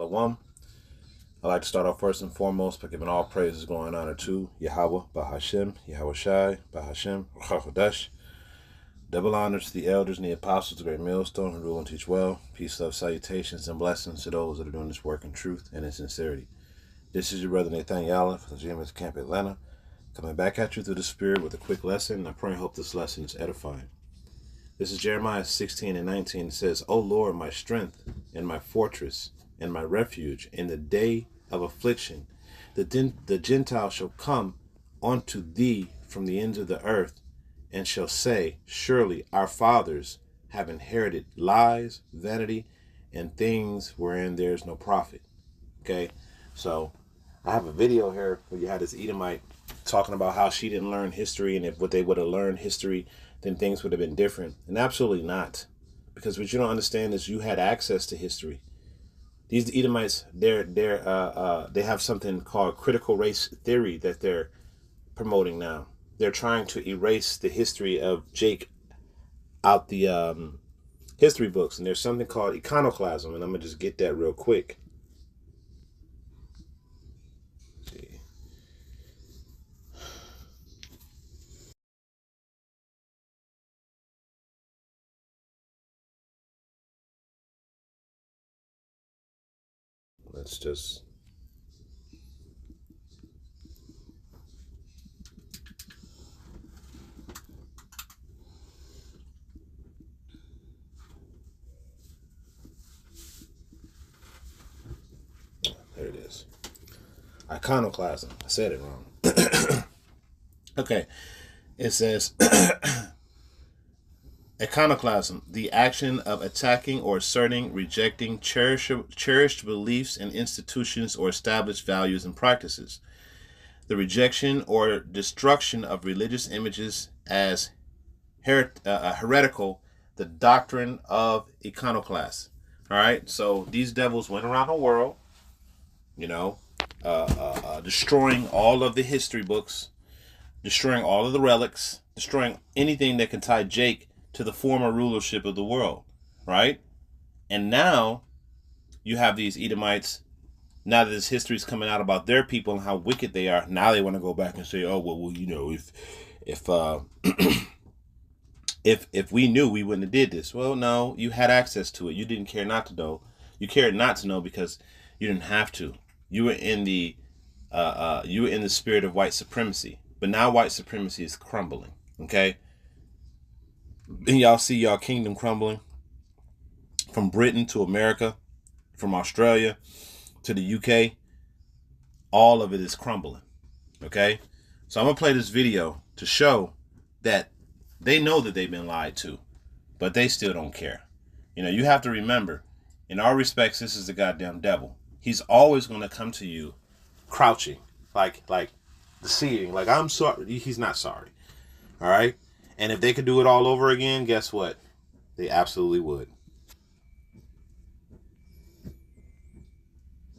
Shalom. I'd like to start off first and foremost by giving all praises, glory, and honor to Yahweh, Bahashem, Yahweh Shai, Bahashem, Ruach. Double honor to the elders and the apostles of the great millstone who rule and teach well. Peace, love, salutations, and blessings to those that are doing this work in truth and in sincerity. This is your brother Nathaniel from the GMS Camp Atlanta, coming back at you through the Spirit with a quick lesson. I pray and hope this lesson is edifying. This is Jeremiah 16 and 19. It says, O Lord, my strength and my fortress and my refuge in the day of affliction, the Gentiles shall come unto thee from the ends of the earth, and shall say, surely our fathers have inherited lies, vanity, and things wherein there is no profit. Okay, so I have a video here where you had this Edomite talking about how she didn't learn history, and if what they would have learned history, then things would have been different. And absolutely not. Because what you don't understand is you had access to history. These Edomites, they have something called critical race theory that they're promoting now. They're trying to erase the history of Jake out the history books. And there's something called iconoclasm. And I'm going to just get that real quick. Let's just... There it is. Iconoclasm. I said it wrong. Okay. It says... Iconoclasm, the action of attacking or asserting, rejecting cherished beliefs and institutions or established values and practices. The rejection or destruction of religious images as heretical, the doctrine of iconoclasts. All right, so these devils went around the world, destroying all of the history books, destroying all of the relics, destroying anything that can tie Jake to the former rulership of the world, right? And now you have these Edomites, now that this history is coming out about their people and how wicked they are, now they want to go back and say, oh, well, if we knew, we wouldn't have did this. Well, no, you had access to it. You didn't care not to know. You cared not to know because you didn't have to. You were in the spirit of white supremacy. But now white supremacy is crumbling, okay? And y'all see y'all kingdom crumbling from Britain to America, from Australia to the UK. All of it is crumbling. Okay. So I'm going to play this video to show that they know that they've been lied to, but they still don't care. You have to remember, in all respects, this is the goddamn devil. He's always going to come to you crouching, like deceiving, like I'm sorry. He's not sorry. All right. And if they could do it all over again, guess what? They absolutely would.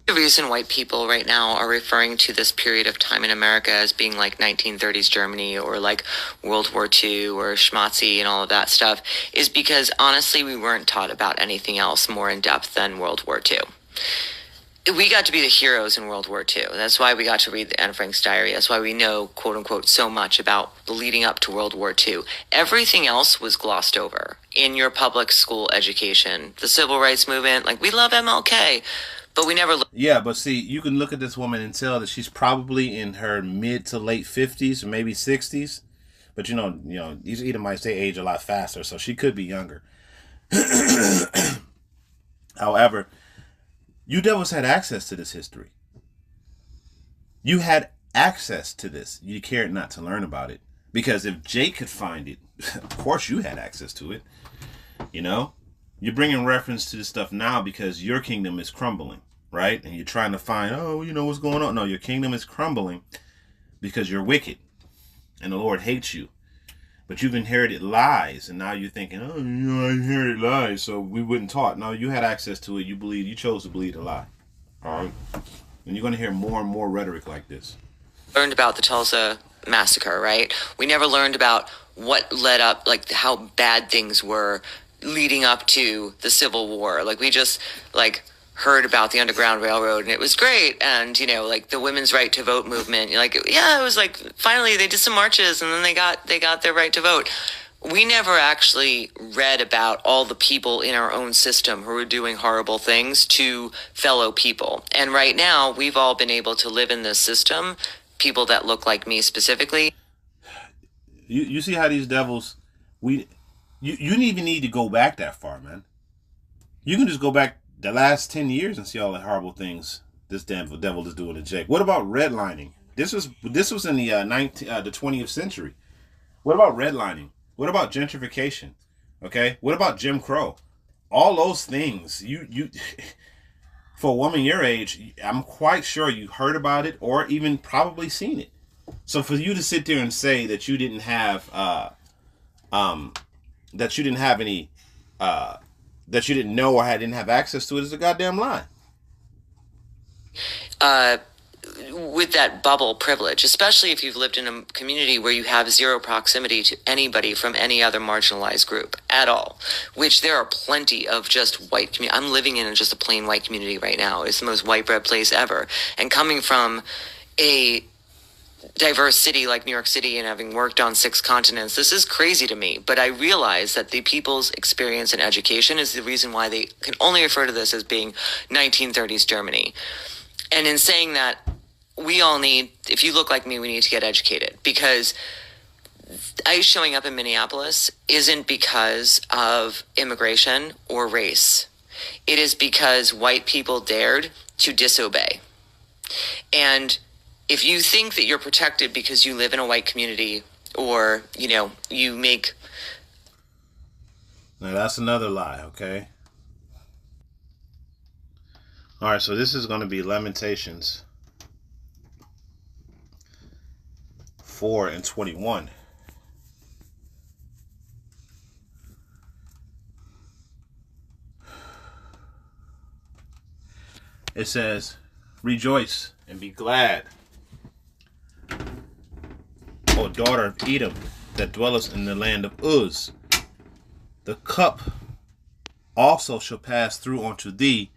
The reason white people right now are referring to this period of time in America as being like 1930s Germany or like World War II or schmatzi and all of that stuff is because honestly we weren't taught about anything else more in depth than World War II. We got to be the heroes in World War II. That's why we got to read the Anne Frank's diary. That's why we know, quote unquote, so much about the leading up to World War II. Everything else was glossed over in your public school education. The civil rights movement, like we love MLK, but we never... Yeah, but see, you can look at this woman and tell that she's probably in her mid to late 50s or maybe 60s. But these Edomites, they age a lot faster, so she could be younger. However, you devils had access to this history. You had access to this. You cared not to learn about it. Because if Jake could find it, of course you had access to it. You're bringing reference to this stuff now because your kingdom is crumbling, right? And you're trying to find, what's going on? No, your kingdom is crumbling because you're wicked. And the Lord hates you. But you've inherited lies, and now you're thinking, I inherited lies, so we wouldn't taught. No, you had access to it. You chose to believe the lie. All right? And you're going to hear more and more rhetoric like this. Learned about the Tulsa massacre, right? We never learned about what led up, like how bad things were leading up to the Civil War. Like we just, like heard about the Underground Railroad and it was great. And, you know, like the women's right to vote movement, you're like, yeah, it was like, finally they did some marches and then they got their right to vote. We never actually read about all the people in our own system who are doing horrible things to fellow people. And right now, we've all been able to live in this system, people that look like me specifically. You see how these devils, you didn't even need to go back that far, man. You can just go back the last 10 years and see all the horrible things this damn devil is doing to Jake. What about redlining? This was in the 20th century. What about redlining? What about gentrification? Okay? What about Jim Crow? All those things, you for a woman your age, I'm quite sure you heard about it or even probably seen it. So for you to sit there and say that you didn't have that you didn't know or didn't have access to it is a goddamn lie. With that bubble privilege, especially if you've lived in a community where you have zero proximity to anybody from any other marginalized group at all, which there are plenty of just white community. I'm living in just a plain white community right now. It's the most white bread place ever. And coming from a diverse city like New York City and having worked on 6 continents, this is crazy to me. But I realize that the people's experience and education is the reason why they can only refer to this as being 1930s Germany. And in saying that, we all need, if you look like me, we need to get educated, because ICE showing up in Minneapolis isn't because of immigration or race. It is because white people dared to disobey. And if you think that you're protected because you live in a white community or, you know, you make... Now that's another lie, okay? All right, so this is going to be Lamentations 4:21. It says, "Rejoice and be glad, O daughter of Edom, that dwellest in the land of Uz. The cup also shall pass through unto thee,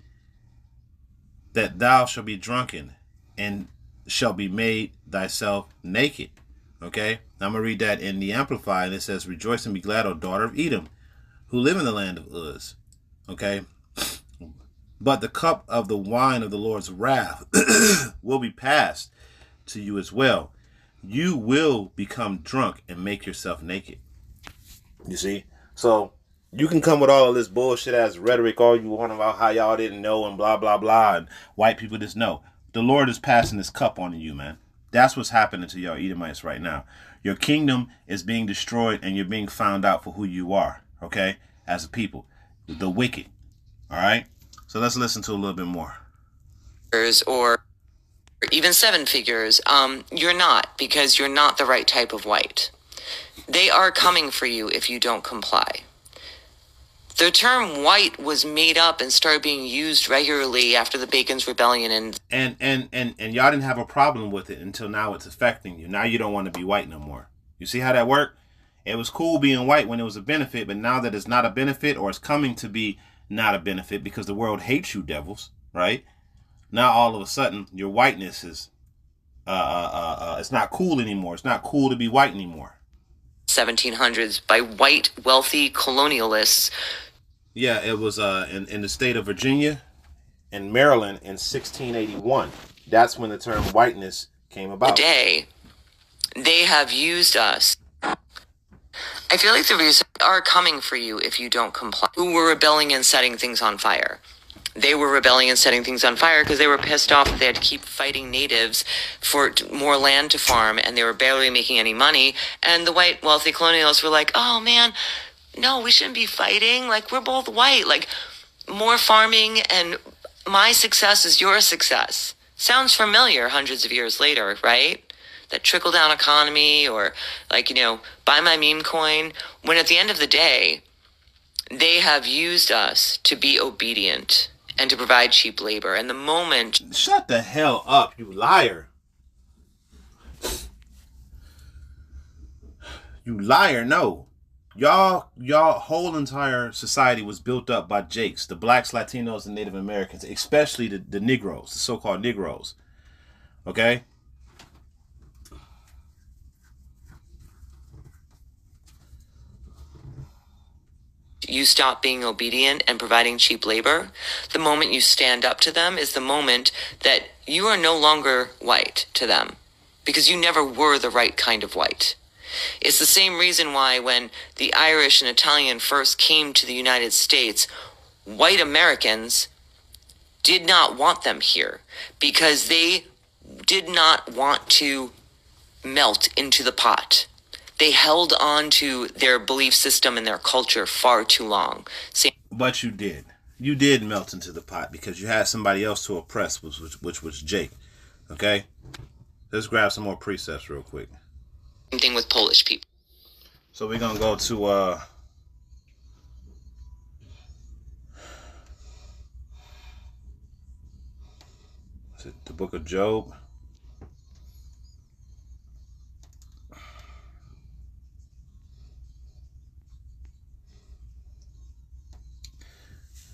that thou shalt be drunken, and shall be made thyself naked." Okay, I'm going to read that in the Amplified, and it says, "Rejoice and be glad, O daughter of Edom, who live in the land of Uz." Okay, "But the cup of the wine of the Lord's wrath will be passed to you as well. You will become drunk and make yourself naked." You see? So you can come with all of this bullshit ass rhetoric all you want about how y'all didn't know and blah, blah, blah, and white people just know. The Lord is passing this cup on to you, man. That's what's happening to y'all Edomites right now. Your kingdom is being destroyed and you're being found out for who you are, okay, as a people. The wicked, all right? So let's listen to a little bit more. Or even 7 figures, you're not, because you're not the right type of white. They are coming for you if you don't comply. The term white was made up and started being used regularly after the Bacon's Rebellion. And y'all didn't have a problem with it until now it's affecting you. Now you don't want to be white no more. You see how that worked? It was cool being white when it was a benefit, but now that it's not a benefit, or it's coming to be not a benefit because the world hates you devils, right? Now all of a sudden your whiteness is it's not cool anymore. It's not cool to be white anymore. 1700s by white wealthy colonialists. Yeah, it was in the state of Virginia and Maryland in 1681. That's when the term whiteness came about. Today, they have used us. I feel like the reason are coming for you if you don't comply. Who were rebelling and setting things on fire? They were rebelling and setting things on fire because they were pissed off that they had to keep fighting natives for more land to farm, and they were barely making any money. And the white wealthy colonialists were like, "Oh man, no, we shouldn't be fighting. Like, we're both white. Like, more farming and my success is your success." Sounds familiar hundreds of years later, right? That trickle-down economy, or like, you know, buy my meme coin. When at the end of the day, they have used us to be obedient and to provide cheap labor. And the moment... Shut the hell up, you liar. You liar, no. Y'all whole entire society was built up by Jakes, the blacks, Latinos, and Native Americans, especially the Negroes, the so-called Negroes. Okay? You stop being obedient and providing cheap labor. The moment you stand up to them is the moment that you are no longer white to them, because you never were the right kind of white. It's the same reason why when the Irish and Italian first came to the United States, white Americans did not want them here because they did not want to melt into the pot. They held on to their belief system and their culture far too long. But you did. You did melt into the pot because you had somebody else to oppress, which was Jake. Okay? Let's grab some more precepts real quick. Same thing with Polish people. So we're going to go to is it the book of Job?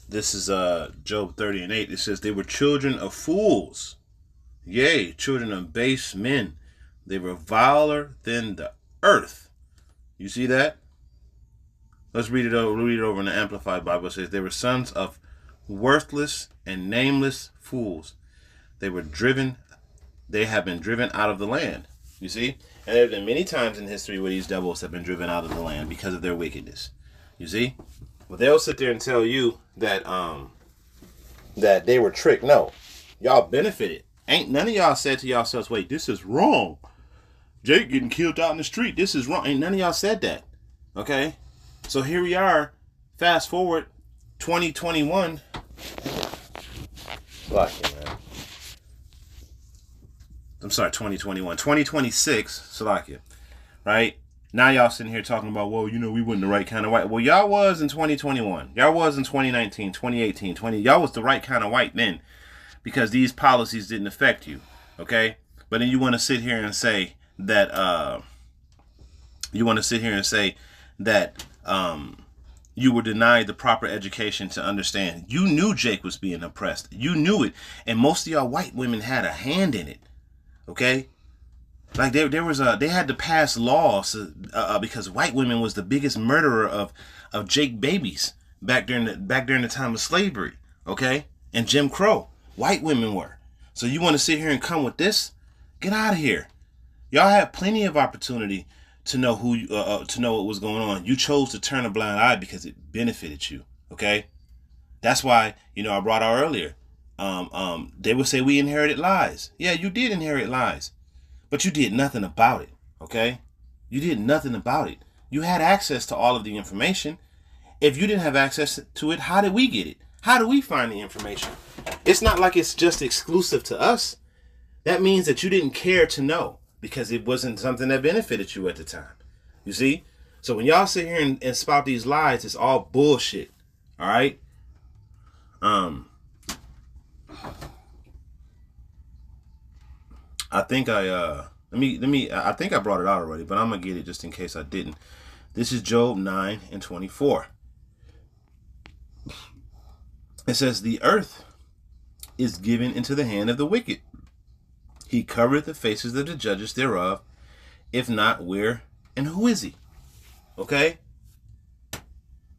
This is Job 30:8. It says, they were children of fools, yea, children of base men. They were viler than the earth. You see that? Let's read it over. Read it over in the Amplified Bible. It says, they were sons of worthless and nameless fools. They have been driven out of the land. You see? And there have been many times in history where these devils have been driven out of the land because of their wickedness. You see? Well, they'll sit there and tell you that that they were tricked. No. Y'all benefited. Ain't none of y'all said to yourselves, wait, this is wrong. Jake getting killed out in the street. This is wrong. Ain't none of y'all said that. Okay? So here we are. Fast forward 2021. Salakia, man. I'm sorry, 2021. 2026. Salakia. Right? Now y'all sitting here talking about, well, you know, we wasn't the right kind of white. Well, y'all was in 2021. Y'all was in 2019, 2018, 20. Y'all was the right kind of white then because these policies didn't affect you. Okay? But then you want to sit here and say that you were denied the proper education to understand. You knew Jake was being oppressed. You knew it. And most of y'all white women had a hand in it. Okay? Like they had to pass laws because white women was the biggest murderer of Jake babies back during the time of slavery, okay, and Jim Crow. White women were. So you want to sit here and come with this? Get out of here. Y'all had plenty of opportunity to know to know what was going on. You chose to turn a blind eye because it benefited you, okay? That's why I brought out earlier. They would say we inherited lies. Yeah, you did inherit lies. But you did nothing about it, okay? You did nothing about it. You had access to all of the information. If you didn't have access to it, how did we get it? How do we find the information? It's not like it's just exclusive to us. That means that you didn't care to know because it wasn't something that benefited you at the time. You see? So when y'all sit here and spout these lies, it's all bullshit. All right? I think I think I brought it out already, but I'm gonna get it just in case I didn't. This is Job 9:24. It says, the earth is given into the hand of the wicked. He covereth the faces of the judges thereof. If not, where and who is he? Okay?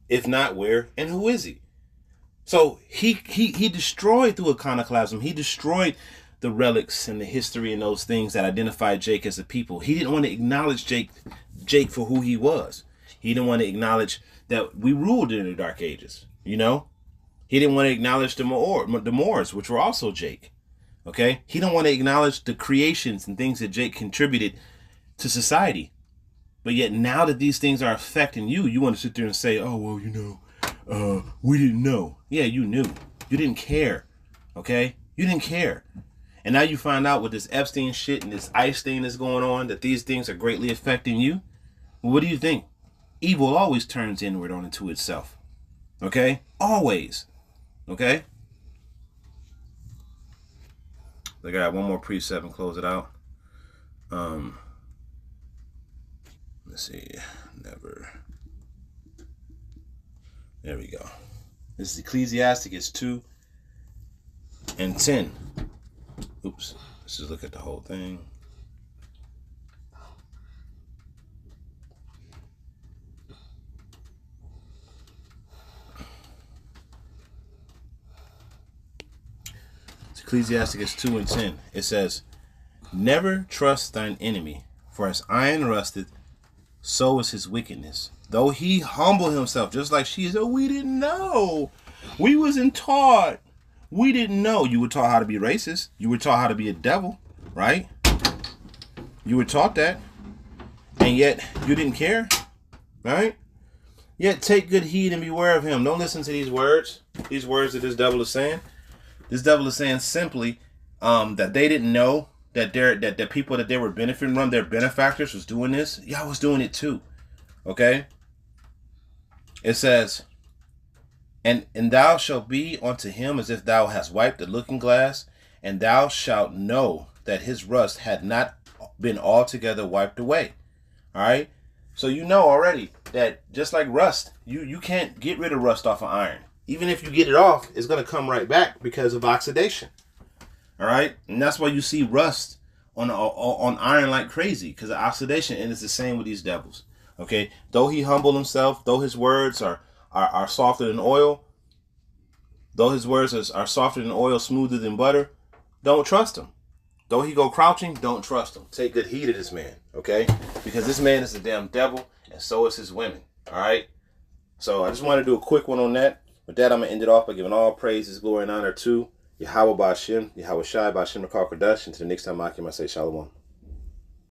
If not, where and who is he? So he destroyed through iconoclasm. He destroyed the relics and the history and those things that identified Jake as a people. He didn't want to acknowledge Jake for who he was. He didn't want to acknowledge that we ruled in the Dark Ages. He didn't want to acknowledge the Moors, which were also Jake. Okay? He didn't want to acknowledge the creations and things that Jake contributed to society. But yet now that these things are affecting you, you want to sit there and say, oh, well, we didn't know. Yeah, you knew. You didn't care. Okay? You didn't care. And now you find out with this Epstein shit and this ice thing that's going on that these things are greatly affecting you. Well, what do you think? Evil always turns inward onto itself. Okay? Always. Okay? I got one more precept and close it out. Let's see. Never There we go. This is Ecclesiasticus 2:10. Oops. Let's just look at the whole thing. It's Ecclesiasticus 2:10. It says, never trust thine enemy, for as iron rusteth, so is his wickedness. Though he humble himself, just like she said, we didn't know. We wasn't taught. We didn't know. You were taught how to be racist. You were taught how to be a devil, right? You were taught that. And yet you didn't care, right? Yet take good heed and beware of him. Don't listen to these words that this devil is saying. This devil is saying simply that they didn't know that the people that they were benefiting from, their benefactors, was doing this. Y'all was doing it too. Okay? It says, and thou shalt be unto him as if thou hast wiped the looking glass, and thou shalt know that his rust had not been altogether wiped away. All right? So you know already that just like rust, you can't get rid of rust off of iron. Even if you get it off, it's going to come right back because of oxidation. All right? And that's why you see rust on iron like crazy, because of oxidation, and it's the same with these devils. Okay, though he humble himself, though his words are softer than oil, though his words are softer than oil, smoother than butter, don't trust him. Though he go crouching, don't trust him. Take good heed of this man, okay? Because this man is a damn devil, and so is his women, all right? So I just want to do a quick one on that. With that, I'm going to end it off by giving all praises, glory, and honor to Yahweh Ba'Shem, Yahweh Shai, Ba'Shem Rakal Kodesh. Until the next time I say Shalom.